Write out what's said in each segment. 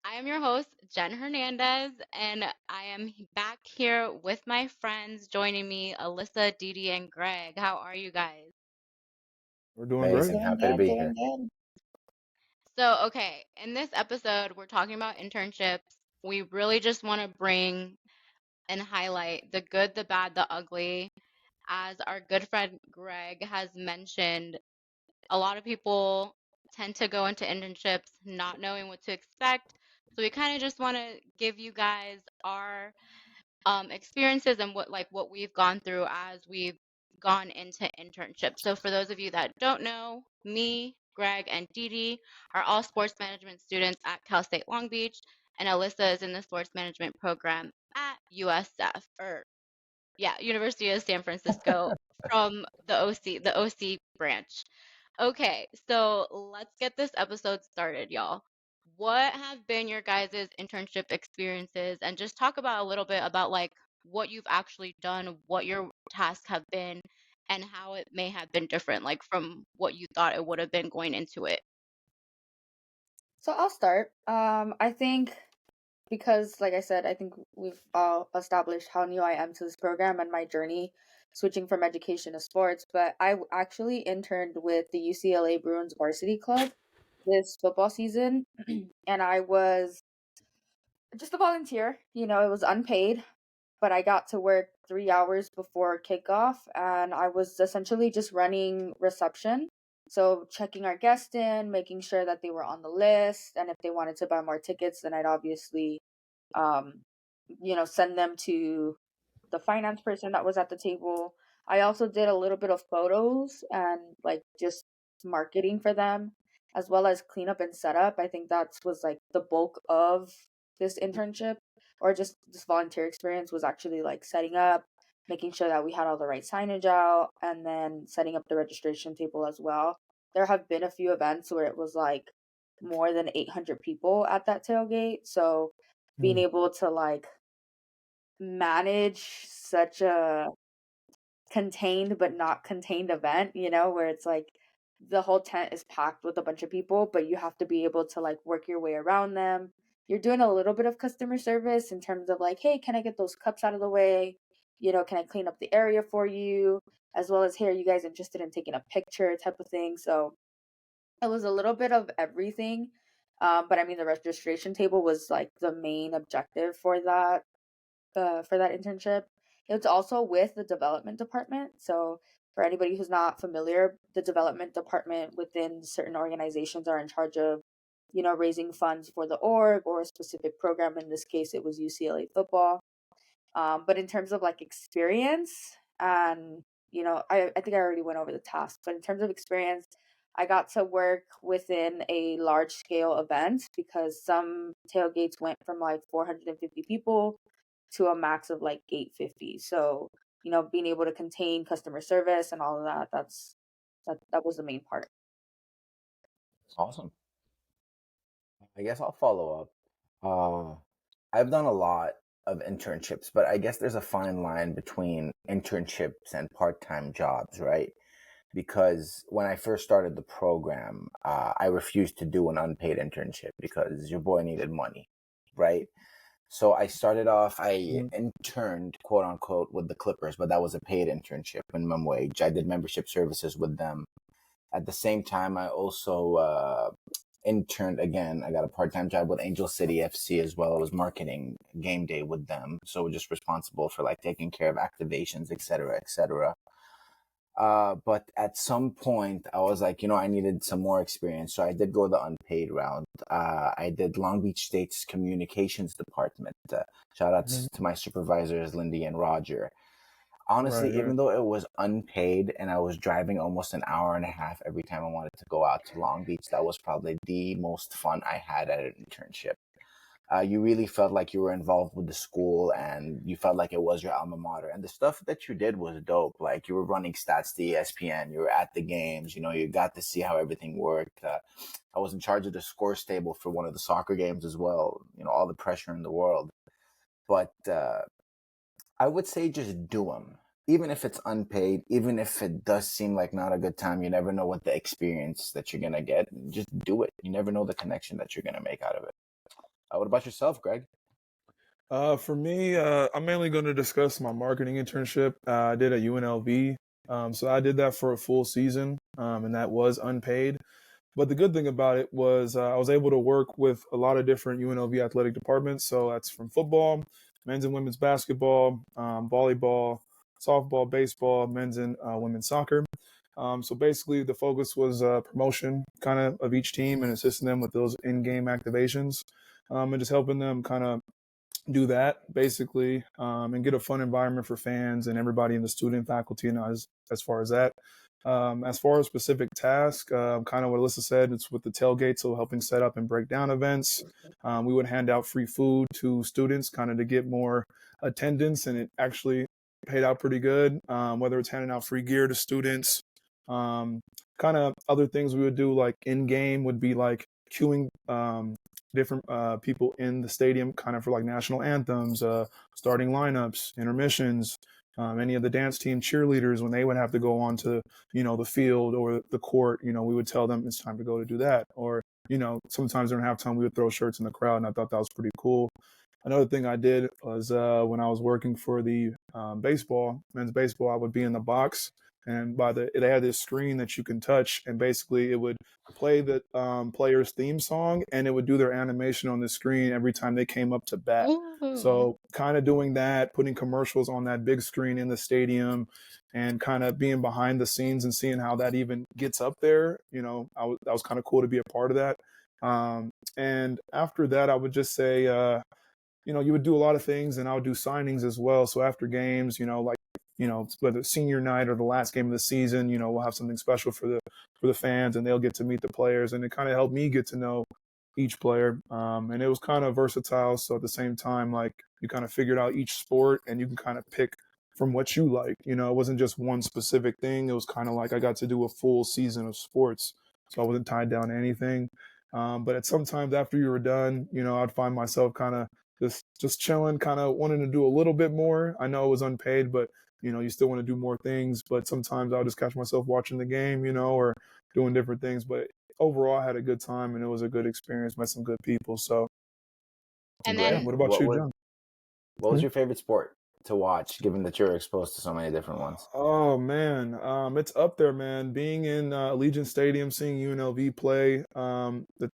I am your host, Jenn Hernandez, and I am back here with my friends joining me, Alyssa, Didi, and Greg. How are you guys? We're doing great. Amazing. Doing Happy to good, be doing here. good. Okay, in this episode, we're talking about internships. We really just want to bring and highlight the good, the bad, the ugly. As our good friend Greg has mentioned, a lot of people tend to go into internships not knowing what to expect. So we kind of just want to give you guys our experiences and what we've gone through as we've gone into internships. So for those of you that don't know, me, Greg, and Didi are all sports management students at Cal State Long Beach, and Alyssa is in the sports management program at USF, or yeah, University of San Francisco, from the OC branch. Okay, so let's get this episode started, y'all. What have been your guys' internship experiences? And just talk about a little bit about like what you've actually done, what your tasks have been, and how it may have been different, like from what you thought it would have been going into it. So I'll start. I think because, like I said, I think we've all established how new I am to this program and my journey switching from education to sports. But actually interned with the UCLA Bruins varsity club this football season, and I was just a volunteer. It was unpaid, but I got to work 3 hours before kickoff, and I was essentially just running reception. So checking our guests in, making sure that they were on the list, and if they wanted to buy more tickets, then I'd obviously, um, send them to the finance person that was at the table. I also did a little bit of photos and like just marketing for them, as well as cleanup and setup. I think that was like the bulk of this internship or just this volunteer experience was actually like setting up, making sure that we had all the right signage out, and then setting up the registration table as well. There have been a few events where it was like more than 800 people at that tailgate. So being Mm. able to like manage such a contained but not contained event, where it's like the whole tent is packed with a bunch of people, but you have to be able to like work your way around them. You're doing a little bit of customer service in terms of like, hey, can I get those cups out of the way? Can I clean up the area for you? As well as, hey, are you guys interested in taking a picture type of thing? So it was a little bit of everything. But I mean, the registration table was like the main objective for that internship. It's also with the development department. So for anybody who's not familiar, the development department within certain organizations are in charge of, raising funds for the org or a specific program. In this case, it was UCLA football. But in terms of like experience and, I think I already went over the task, but in terms of experience, I got to work within a large scale event because some tailgates went from like 450 people to a max of like 850. So, being able to contain customer service and all of that, that was the main part. Awesome. I guess I'll follow up. I've done a lot of internships, but I guess there's a fine line between internships and part-time jobs, right? Because when I first started the program, I refused to do an unpaid internship because your boy needed money, right? So I started off, I interned, quote unquote, with the Clippers, but that was a paid internship, minimum wage. I did membership services with them. At the same time, I also interned again. I got a part-time job with Angel City FC as well. I was marketing game day with them. So just responsible for like taking care of activations, et cetera, et cetera. But at some point, I was like, I needed some more experience. So I did go the unpaid route. I did Long Beach State's communications department. Shout outs to my supervisors, Lindy and Roger. Honestly, Right. even though it was unpaid and I was driving almost an hour and a half every time I wanted to go out to Long Beach, that was probably the most fun I had at an internship. You really felt like you were involved with the school and you felt like it was your alma mater. And the stuff that you did was dope. Like you were running stats to ESPN, you were at the games, you got to see how everything worked. I was in charge of the scores table for one of the soccer games as well, all the pressure in the world. But I would say just do them. Even if it's unpaid, even if it does seem like not a good time, you never know what the experience that you're going to get. Just do it. You never know the connection that you're going to make out of it. What about yourself, Greg? For me, I'm mainly going to discuss my marketing internship I did at UNLV. So I did that for a full season, and that was unpaid. But the good thing about it was I was able to work with a lot of different UNLV athletic departments. So that's from football, men's and women's basketball, volleyball, softball, baseball, men's and women's soccer. So basically, the focus was promotion kind of each team and assisting them with those in-game activations, and just helping them kind of do that basically, and get a fun environment for fans and everybody in the student faculty. And as far as that, as far as specific tasks, kind of what Alyssa said, it's with the tailgate, so helping set up and break down events. We would hand out free food to students kind of to get more attendance, and it actually paid out pretty good. Whether it's handing out free gear to students, kind of other things we would do like in game would be like queuing different people in the stadium kind of for like national anthems, starting lineups, intermissions, any of the dance team cheerleaders when they would have to go on to, the field or the court, we would tell them it's time to go to do that. Or, sometimes during halftime we would throw shirts in the crowd, and I thought that was pretty cool. Another thing I did was when I was working for the men's baseball, I would be in the box, and they had this screen that you can touch, and basically it would play the player's theme song, and it would do their animation on the screen every time they came up to bat. Ooh. So kind of doing that, putting commercials on that big screen in the stadium, and kind of being behind the scenes and seeing how that even gets up there. That was kind of cool to be a part of that. And after that, I would just say, you would do a lot of things, and I would do signings as well. So after games, whether it's senior night or the last game of the season, we'll have something special for the fans, and they'll get to meet the players, and it kind of helped me get to know each player. And it was kind of versatile. So at the same time, like you kind of figured out each sport, and you can kind of pick from what you like. It wasn't just one specific thing. It was kind of like I got to do a full season of sports, so I wasn't tied down to anything. But at sometimes after you were done, I'd find myself kind of just chilling, kind of wanting to do a little bit more. I know it was unpaid, but you still want to do more things. But sometimes I'll just catch myself watching the game, or doing different things. But overall, I had a good time, and it was a good experience. Met some good people. So, And yeah. then What about you, John? What was your favorite sport to watch, given that you're exposed to so many different ones? Oh man, it's up there, man. Being in Allegiant Stadium, seeing UNLV play,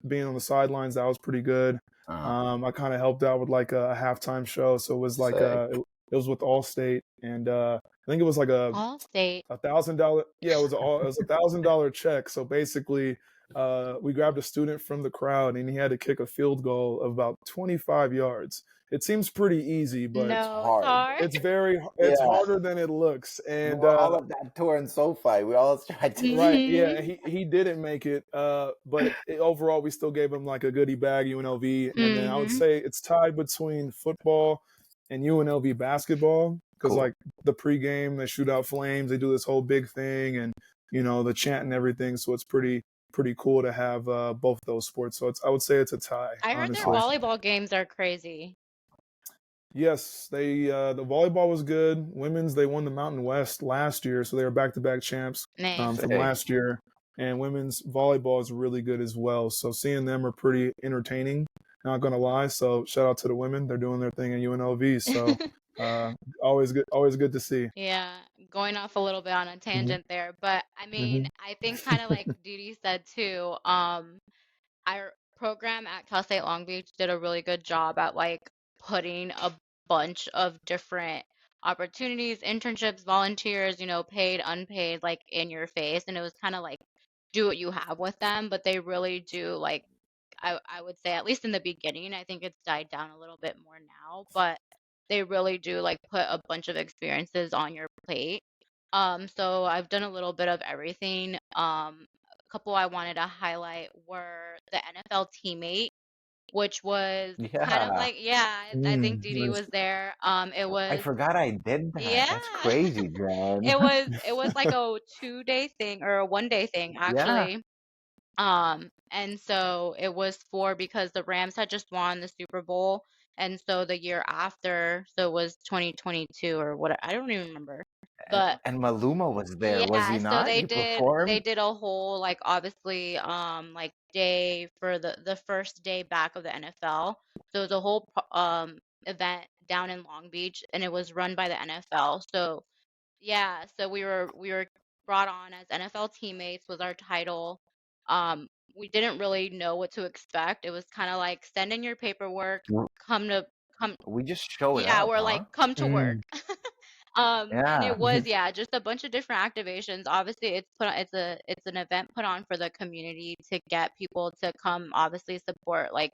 being on the sidelines, that was pretty good. I kind of helped out with like a halftime show, so it was like it was with Allstate, and I think it was like Allstate. $1,000. Yeah, it was $1,000 check. So basically, we grabbed a student from the crowd, and he had to kick a field goal of about 25 yards. It seems pretty easy, but No, it's hard. it's harder than it looks. And all of that tour in SoFi, we all tried to. Right, yeah, he didn't make it, but overall we still gave him like a goodie bag, UNLV, and then I would say it's tied between football and UNLV basketball, because like the pregame they shoot out flames, they do this whole big thing, and the chant and everything, so it's pretty cool to have both those sports. So I would say it's a tie. I heard honestly. their volleyball games are crazy. Yes, the volleyball was good. Women's, they won the Mountain West last year, so they were back-to-back champs Nice. from last year. And women's volleyball is really good as well. So seeing them are pretty entertaining. Not gonna lie. So shout out to the women; they're doing their thing at UNLV. So always good to see. Yeah, going off a little bit on a tangent there, but I mean, I think kind of like Didi said too, our program at Cal State Long Beach did a really good job at like putting a bunch of different opportunities, internships, volunteers, paid, unpaid, like in your face. And it was kind of like do what you have with them, but they really do like I would say at least in the beginning, I think it's died down a little bit more now, but they really do like put a bunch of experiences on your plate. So I've done a little bit of everything. A couple I wanted to highlight were the NFL teammate, which was kind of like, I think Didi nice. was there. It I was forgot I did that. yeah, That's crazy, Jen. it was like a 2-day thing or a 1-day thing Yeah. actually. And so it was because the Rams had just won the Super Bowl, and so the year after, so it was 2022 or what, I don't even remember. But And Maluma was there, was he yeah, so not? He they performed. did a whole like obviously like day for the first day back of the NFL. So it was a whole event down in Long Beach, and it was run by the NFL. So yeah, so we were brought on as NFL teammates was our title. We didn't really know what to expect. It was kind of like send in your paperwork, W- come to come We just showed yeah, up, we're like huh? come to work. Mm. And it Yeah. was yeah, just a bunch of different activations. Obviously, it's an event put on for the community to get people to come obviously support like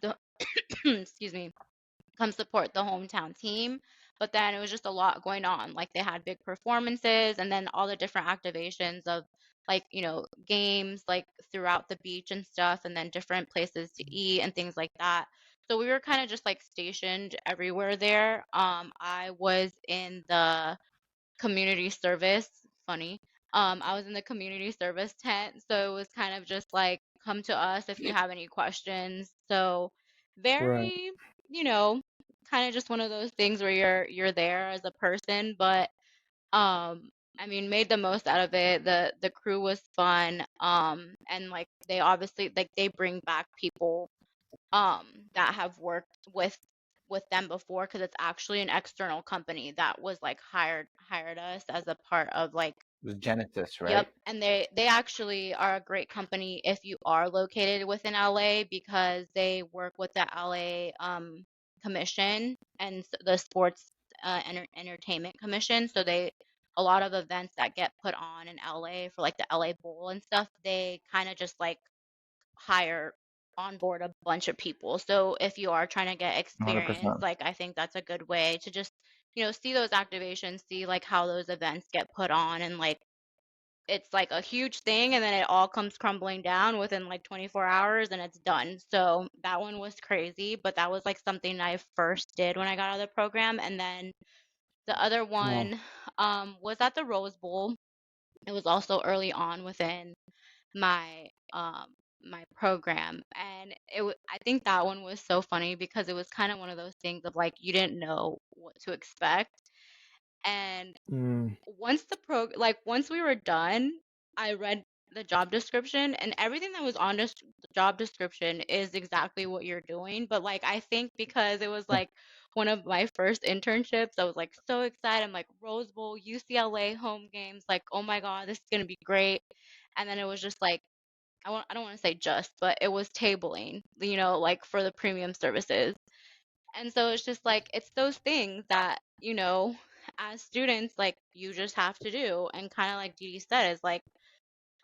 the excuse me, come support the hometown team. But then it was just a lot going on. Like they had big performances and then all the different activations of like, games like throughout the beach and stuff, and then different places to eat and things like that. So we were kind of just like stationed everywhere there. I was in the community service. Funny. I was in the community service tent, so it was kind of just like come to us if you have any questions. So Right. very, you know, kind of just one of those things where you're there as a person, but um I mean made the most out of it. The crew was fun. And like they obviously like they bring back people that have worked with them before because it's actually an external company that was like hired us as a part of like It was Genesis, yep. right? And they actually are a great company if you are located within LA because they work with the LA commission and the sports entertainment commission. So they a lot of events that get put on in LA for like the LA Bowl and stuff, they kind of just like hire on board a bunch of people. So if you are trying to get experience, 100%. like I think that's a good way to just, see those activations, see like how those events get put on and like it's like a huge thing and then it all comes crumbling down within like 24 hours and it's done. So that one was crazy, but that was like something I first did when I got out of the program. And then the other Wow. one was at the Rose Bowl. It was also early on within my my program, and I think that one was so funny because it was kind of one of those things of like you didn't know what to expect. And Mm. once we were done, I read the job description and everything that was on the job description is exactly what you're doing. But like I think because it was like one of my first internships, I was like so excited. I'm like Rose Bowl, UCLA home games, like oh my God, this is gonna be great. And then it was just like I don't want to say just, but it was tabling, like for the premium services. And so it's just like it's those things that, as students, like you just have to do. And kind of like Dee Dee said, is like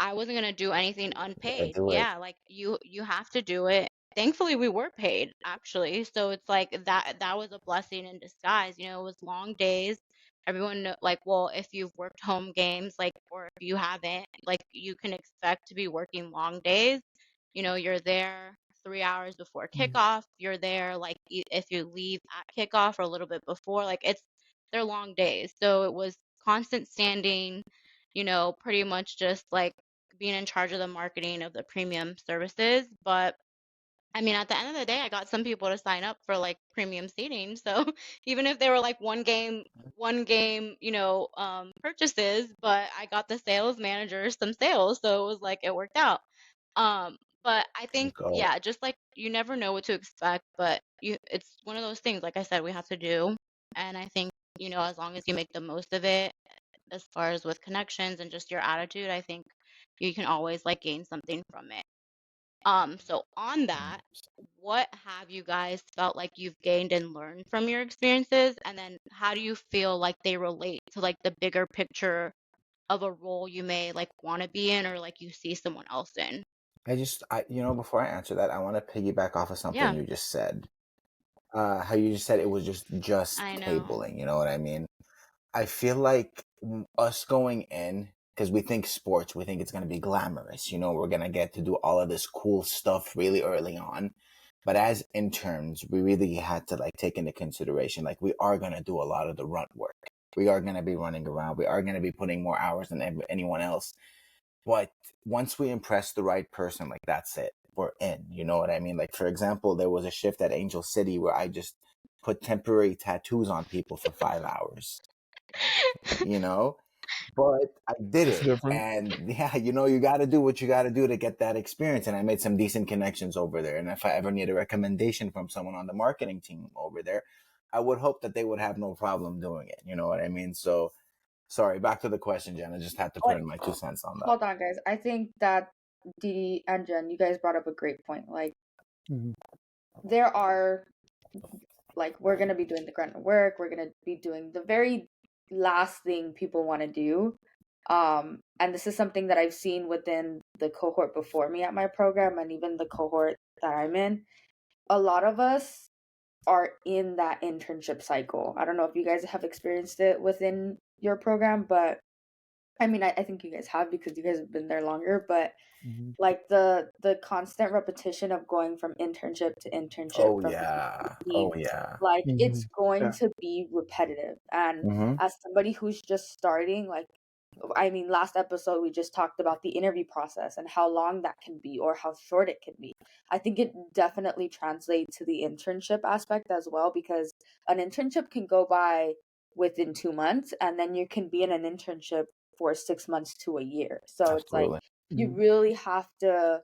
I wasn't gonna do anything Gotta unpaid. do it. Yeah, like you have to do it. Thankfully, we were paid actually, so it's like that was a blessing in disguise. It was long days. Everyone like, well, if you've worked home games, like, or if you haven't, like, you can expect to be working long days. You're there 3 hours before Mm. kickoff. You're there like if you leave at kickoff or a little bit before, like they're long days. So it was constant standing. Pretty much just like being in charge of the marketing of the premium services. But I mean, at the end of the day, I got some people to sign up for like premium seating. So even if they were like one game, purchases, but I got the sales manager some sales. So it was like it worked out. Um, but I think, Go. yeah, just like you never know what to expect, but it's one of those things, like I said, we have to do. And I think, as long as you make the most of it, as far as with connections and just your attitude, I think you can always like gain something from it. So on that, what have you guys felt like you've gained and learned from your experiences? And then how do you feel like they relate to like the bigger picture of a role you may like want to be in or like you see someone else in? Before I answer that, I want to piggyback off of something Yeah, you just said. How you just said it was just I know. tabling. You know what I mean? I feel like us going in, because we think sports, we think it's going to be glamorous. We're going to get to do all of this cool stuff really early on. But as interns, we really had to like take into consideration, like we are going to do a lot of the grunt work. We are going to be running around. We are going to be putting more hours than anyone else. But once we impress the right person, like that's it. We're in. You know what I mean? Like, for example, there was a shift at Angel City where I just put temporary tattoos on people for 5 hours. you know. But I did It's it, different. and yeah, you got to do what you got to do to get that experience. And I made some decent connections over there. And if I ever need a recommendation from someone on the marketing team over there, I would hope that they would have no problem doing it. You know what I mean? So, sorry, back to the question, Jen. I just had to put Like, in my 2 cents on that. hold on, guys. I think that Dee and Jen, you guys brought up a great point. Like, Mhm. there are, like, we're gonna be doing the grunt work. We're gonna be doing the very last thing people want to do. And this is something that I've seen within the cohort before me at my program, and even the cohort that I'm in. A lot of us are in that internship cycle. I don't know if you guys have experienced it within your program, but I mean, I think you guys have because you guys have been there longer, but Mhm. like the constant repetition of going from internship to internship Oh from yeah. team, Oh yeah. like it's Mhm. going Yeah. to be repetitive. And Mm-hmm. as somebody who's just starting, like, I mean, last episode we just talked about the interview process and how long that can be or how short it can be. I think it definitely translates to the internship aspect as well, because an internship can go by within 2 months, and then you can be in an internship for 6 months to a year. So it's like Absolutely. you Mhm. really have to,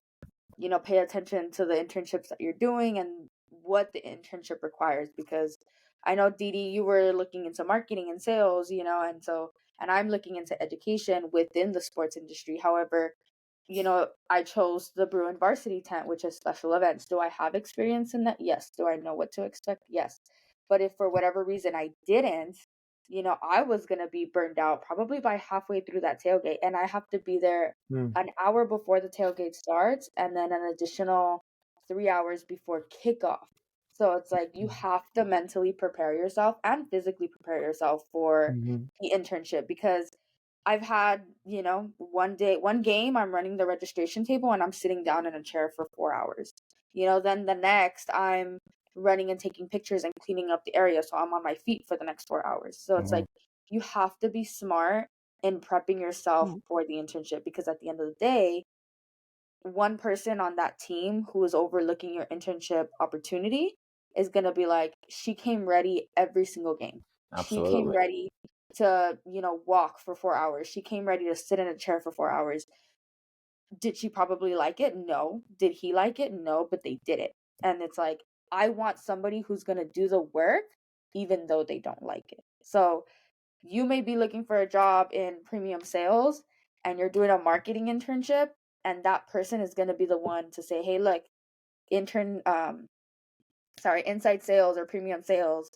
pay attention to the internships that you're doing and what the internship requires. Because I know, Didi, you were looking into marketing and sales, and I'm looking into education within the sports industry. However, I chose the Bruin Varsity tent, which is special events. Do I have experience in that? Yes. Do I know what to expect? Yes. But if for whatever reason I didn't, I was going to be burned out probably by halfway through that tailgate. And I have to be there Mm. an hour before the tailgate starts and then an additional 3 hours before kickoff. So it's like you have to mentally prepare yourself and physically prepare yourself for Mhm. the internship, because I've had, one game I'm running the registration table and I'm sitting down in a chair for 4 hours. Then the next I'm running and taking pictures and cleaning up the area. So I'm on my feet for the next 4 hours. So it's Mm-hmm. like you have to be smart in prepping yourself Mm. for the internship, because at the end of the day, one person on that team who is overlooking your internship opportunity is going to be like, she came ready every single game. She came Absolutely. ready to, walk for 4 hours. She came ready to sit in a chair for 4 hours. Did she probably like it? No. Did he like it? No, but they did it. And it's like, I want somebody who's going to do the work even though they don't like it. So you may be looking for a job in premium sales and you're doing a marketing internship, and that person is going to be the one to say, hey, look, intern inside sales or premium sales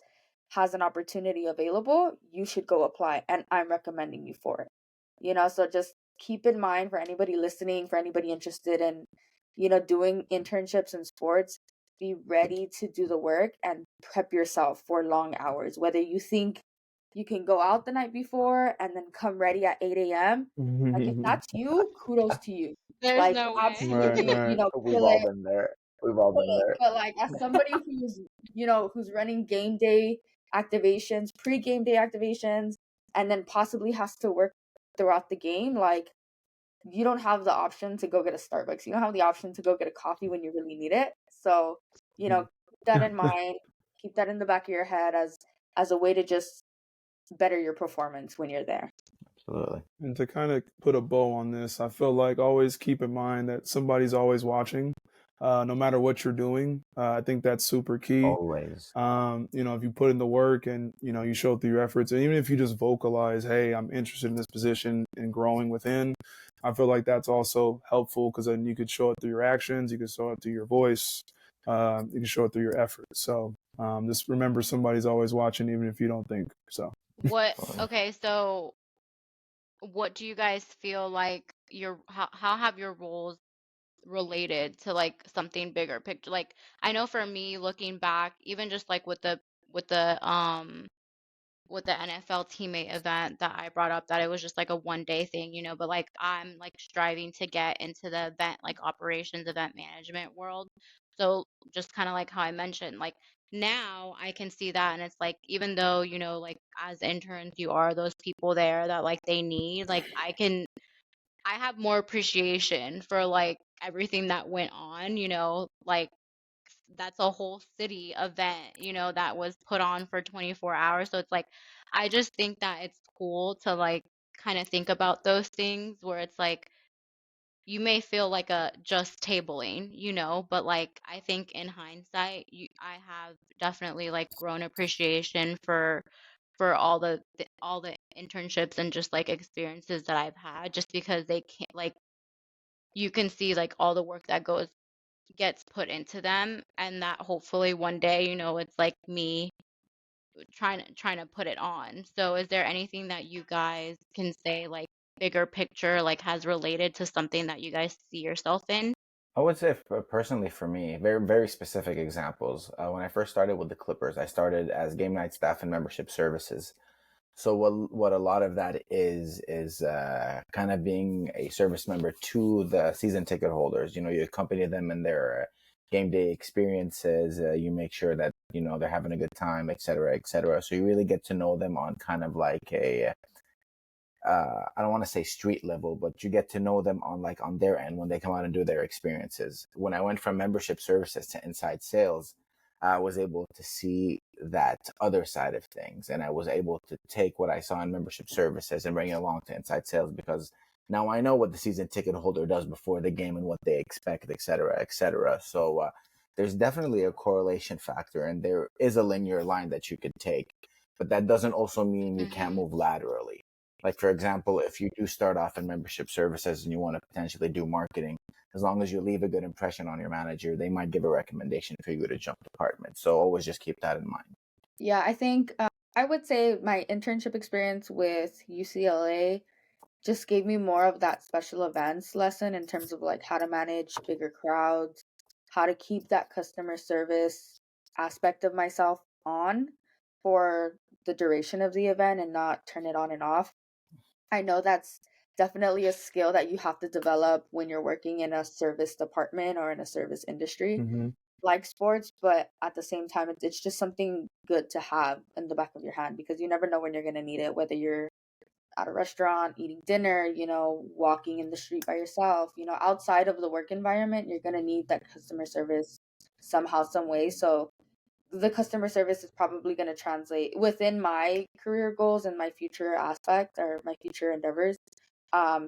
has an opportunity available. You should go apply, and I'm recommending you for it. So just keep in mind, for anybody listening, for anybody interested in doing internships in sports, be ready to do the work and prep yourself for long hours. Whether you think you can go out the night before and then come ready at 8 a.m. Like, if that's you, kudos to you. There's Like, no way. Right. absolutely, Right. We've kill all it. been there. We've all been there. But like, as somebody who's running game day activations, pre-game day activations, and then possibly has to work throughout the game, like, you don't have the option to go get a Starbucks. You don't have the option to go get a coffee when you really need it. So, Mhm. keep that in mind. Keep that in the back of your head as a way to just better your performance when you're there. Absolutely. And to kind of put a bow on this, I feel like always keep in mind that somebody's always watching, no matter what you're doing. I think that's super key. Always. If you put in the work and, you show through your efforts, and even if you just vocalize, hey, I'm interested in this position and growing within, I feel like that's also helpful, because then you could show it through your actions, you could show it through your voice, you can show it through your effort. So just remember, somebody's always watching, even if you don't think so. Absolutely. Okay, so what do you guys feel like how have your roles related to like something bigger picture? Like, I know for me, looking back, even just like with the um with the NFL teammate event that I brought up, that it was just like a 1 day thing, but like I'm like striving to get into the event, like operations, event management world. So just kind of like how I mentioned, like now I can see that. And it's like, even though, like as interns, you are those people there that like they need, like I have more appreciation for like everything that went on, like that's a whole city event, you know, that was put on for 24 hours. So it's like, I just think that it's cool to like kind of think about those things where it's like, you may feel like a just tabling, you know, but like I think in hindsight, I have definitely like grown appreciation for all the internships and just like experiences that I've had, just because they can't like you can see like all the work that goes gets put into them, and that hopefully one day, you know, it's like me trying to put it on. So is there anything that you guys can say like bigger picture like has related to something that you guys see yourself in? I would say personally for me, very very specific examples. When I first started with the Clippers, I started as game night staff and membership services. So what a lot of that is kind of being a service member to the season ticket holders. You know, you accompany them in their game day experiences. You make sure that you know they're having a good time, et cetera, et cetera. So you really get to know them on kind of like a I don't want to say street level, but you get to know them on like on their end when they come out and do their experiences. When I went from membership services to inside sales, I was able to see that other side of things, and I was able to take what I saw in membership services and bring it along to inside sales, because now I know what the season ticket holder does before the game and what they expect, et cetera, et cetera. So there's definitely a correlation factor, and there is a linear line that you could take, but that doesn't also mean you can't Hmm. move laterally. Like, for example, if you do start off in membership services and you want to potentially do marketing, as long as you leave a good impression on your manager, they might give a recommendation for you to jump departments. So always just keep that in mind. Yeah, I think I would say my internship experience with UCLA just gave me more of that special events lesson in terms of like how to manage bigger crowds, how to keep that customer service aspect of myself on for the duration of the event and not turn it on and off. I know that's definitely a skill that you have to develop when you're working in a service department or in a service industry Mm-hmm. like sports, but at the same time, it's just something good to have in the back of your hand because you never know when you're going to need it, whether you're at a restaurant, eating dinner, you know, walking in the street by yourself, you know, outside of the work environment, you're going to need that customer service somehow, some way. So the customer service is probably going to translate within my career goals and my future aspect or my future endeavors,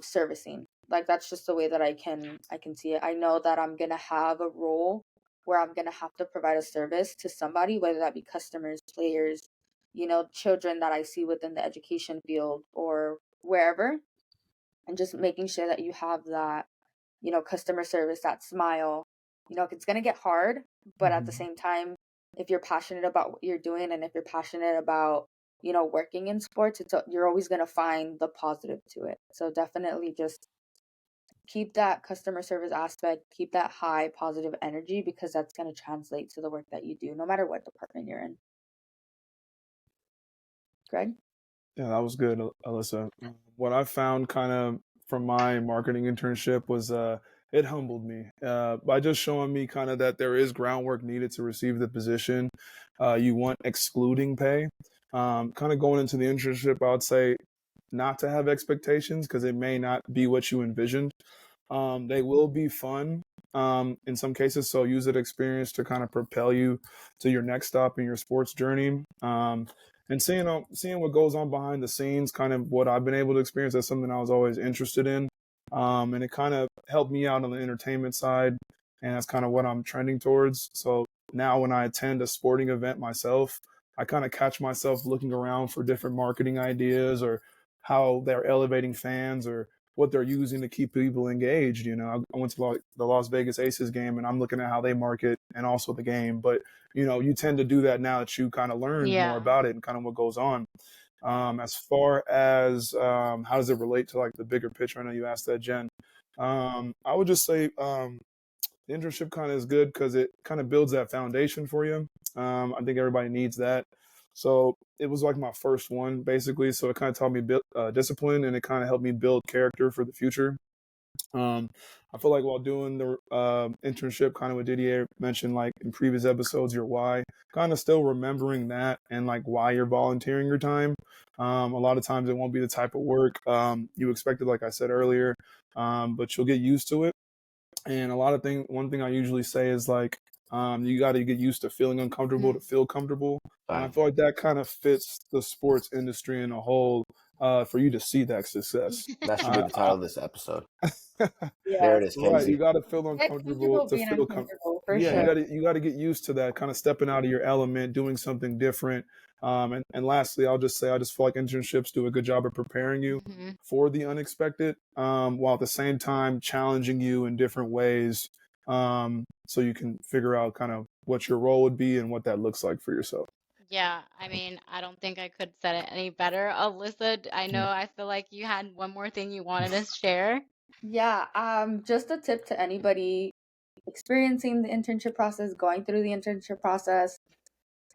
servicing. Like that's just the way that I can see it. I know that I'm going to have a role where I'm going to have to provide a service to somebody, whether that be customers, players, you know, children that I see within the education field or wherever, and just making sure that you have that, you know, customer service, that smile. You know, it's going to get hard, but at the Mm-hmm. same time, if you're passionate about what you're doing and if you're passionate about, you know, working in sports, you're always going to find the positive to it. So definitely just keep that customer service aspect, keep that high positive energy because that's going to translate to the work that you do no matter what department you're in. Greg? Yeah, that was good, Alyssa. What I found kind of from my marketing internship was it humbled me by just showing me kind of that there is groundwork needed to receive the position you want, excluding pay. Kind of going into the internship, I would say not to have expectations because it may not be what you envisioned. They will be fun in some cases, so use that experience to kind of propel you to your next stop in your sports journey. And seeing what goes on behind the scenes, kind of what I've been able to experience, that's something I was always interested in, and it kind of helped me out on the entertainment side, and that's kind of what I'm trending towards. So now when I attend a sporting event myself, I kind of catch myself looking around for different marketing ideas or how they're elevating fans or what they're using to keep people engaged. You know, I went to the Las Vegas Aces game and I'm looking at how they market and also the game. But, you know, you tend to do that now that you kind of learn more Yeah. about it and kind of what goes on. As far as how does it relate to like the bigger picture? I know you asked that, Jen. I would just say the internship kind of is good because it kind of builds that foundation for you. I think everybody needs that. So it was like my first one basically. So it kind of taught me discipline and it kind of helped me build character for the future. Um, I feel like while doing the internship, kind of what Didier mentioned, like in previous episodes, your why, kind of still remembering that and like why you're volunteering your time. A lot of times it won't be the type of work you expected, like I said earlier, but you'll get used to it. And one thing I usually say is like, You got to get used to feeling uncomfortable to feel comfortable. And I feel like that kind of fits the sports industry in a whole for you to see that success. That should be the title of this episode. There it Yes. is, Right, you Kenzie. got to feel Get uncomfortable comfortable to being feel comfortable. uncomfortable for Yeah, sure. you got to get used to that, kind of stepping out of your element, doing something different. And lastly, I'll just say I just feel like internships do a good job of preparing you for the unexpected, while at the same time challenging you in different ways, so you can figure out kind of what your role would be and what that looks like for yourself. Yeah, I mean, I don't think I could said it any better. Alyssa, I feel like you had one more thing you wanted to share. Yeah, just a tip to anybody experiencing the internship process, going through the internship process.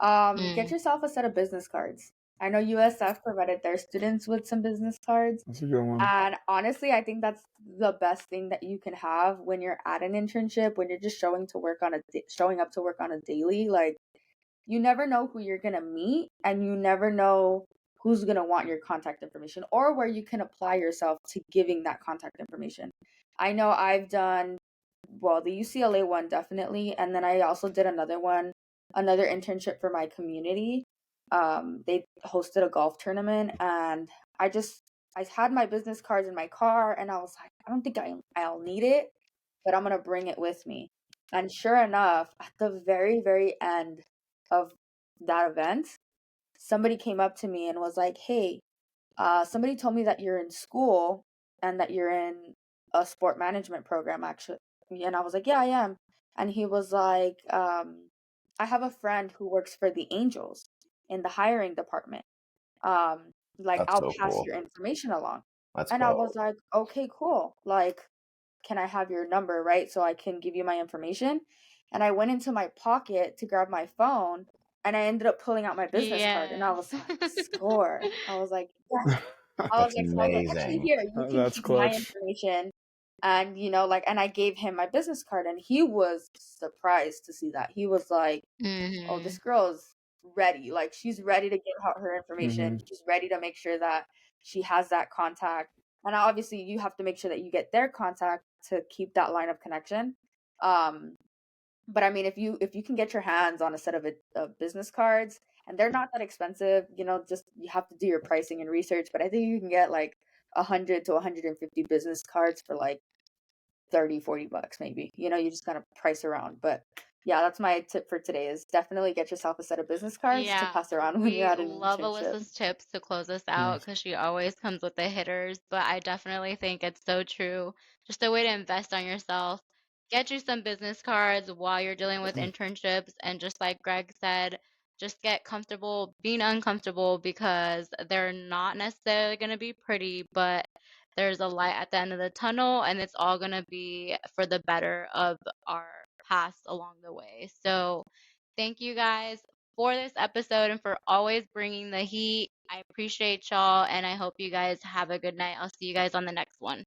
Get yourself a set of business cards. I know USF provided their students with some business cards. That's a good one. And honestly, I think that's the best thing that you can have when you're at an internship, when you're just showing up to work on a daily. Like, you never know who you're gonna meet, and you never know who's gonna want your contact information or where you can apply yourself to giving that contact information. I know I've done, well, the UCLA one definitely, and then I also did another internship for my community. They hosted a golf tournament, and I had my business cards in my car, and I was like, I don't think I'll need it, but I'm gonna bring it with me. And sure enough, at the very, very end of that event, somebody came up to me and was like, "Hey, somebody told me that you're in school and that you're in a sport management program, actually." And I was like, "Yeah, I am." And he was like, "I have a friend who works for the Angels in the hiring department. Like, That's I'll so pass cool. your information along." That's And I cool. was like, "Okay, cool. Like, can I have your number, right? So I can give you my information." And I went into my pocket to grab my phone, and I ended up pulling out my business card, and I Yes. was like, score. I was like, yes. That's So I was like, actually, amazing. here, you can That's keep my clutch. information. And, like, and I gave him my business card, and he was surprised to see that. He was like, oh, this girl is ready. Like, she's ready to give out her information. She's ready to make sure that she has that contact. And obviously, you have to make sure that you get their contact to keep that line of connection. But I mean, if you can get your hands on a set of business cards, and they're not that expensive, just you have to do your pricing and research. But I think you can get like 100 to 150 business cards for like 30-40 bucks maybe. You just kind of price around. But yeah, that's my tip for today, is definitely get yourself a set of business cards to Yeah, pass around when you're we at an love internship. Alyssa's tips to close us out Nice. because she always comes with the hitters. But I definitely think it's so true. Just a way to invest on yourself. Get you some business cards while you're dealing with internships. And just like Greg said, just get comfortable being uncomfortable because they're not necessarily going to be pretty, but there's a light at the end of the tunnel, and it's all going to be for the better of our paths along the way. So, thank you guys for this episode and for always bringing the heat. I appreciate y'all, and I hope you guys have a good night. I'll see you guys on the next one.